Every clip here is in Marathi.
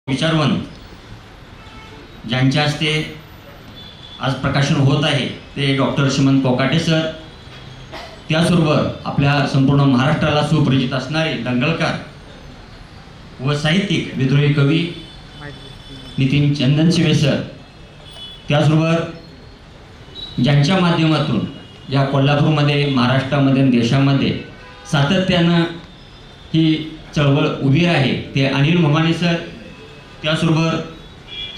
विचारवंत ज्यांच्या हस्ते आज प्रकाशन होत आहे ते डॉक्टर श्रीमंत कोकाटे सर, त्याचबरोबर आपल्या संपूर्ण महाराष्ट्राला सुपरिचित असणारे दंगलकार व साहित्यिक विद्रोही कवी नितीन चंदनशिवे सर, त्याचबरोबर ज्यांच्या माध्यमातून या कोल्हापूरमध्ये, महाराष्ट्रामध्ये आणि देशामध्ये सातत्यानं ही चळवळ उभी आहे ते अनिल मोमाने सर, त्याचबरोबर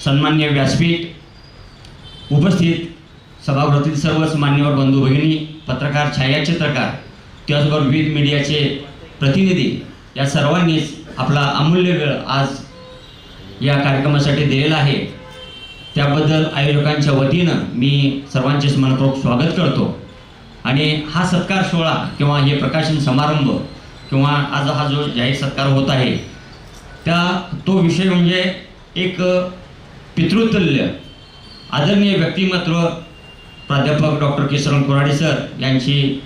सन्मान्य व्यासपीठ उपस्थित सभागृहातील सर्वच मान्यवर बंधू भगिनी, पत्रकार, छायाचित्रकार, त्याचबरोबर विविध मीडियाचे प्रतिनिधी, या सर्वांनीच आपला अमूल्य वेळ आज या कार्यक्रमासाठी दिलेला आहे. त्याबद्दल आयोजकांच्या वतीनं मी सर्वांचेच मनपूर्वक स्वागत करतो. आणि हा सत्कार सोहळा किंवा हे प्रकाशन समारंभ किंवा आज हा जो जाहीर सत्कार होत आहे तो विषय म्हणजे एक पितृतुल्य आदरणीय व्यक्तिमत्व प्राध्यापक डॉक्टर केशवराव कुऱ्हाडे सर यांची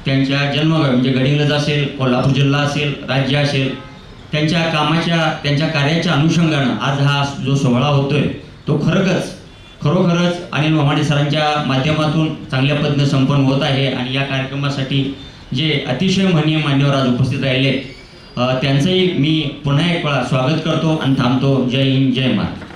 त्यांच्या जन्मगाव म्हणजे गडिंग्लज असेल, कोल्हापूर जिल्हा असेल, राज्य असेल, त्यांच्या कार्याच्या अनुषंगानं आज हा जो सोहळा होतोय तो खरोखरच अनिल मोमाने सरांच्या माध्यमातून चांगल्या पद्धतीने संपन्न होत आहे. आणि या कार्यक्रमासाठी जे अतिशय माननीय मान्यवर आज उपस्थित राहिले त्यांचंही मी पुन्हा एक वेळा स्वागत करतो आणि थांबतो. जय हिंद, जय महाराष्ट्र.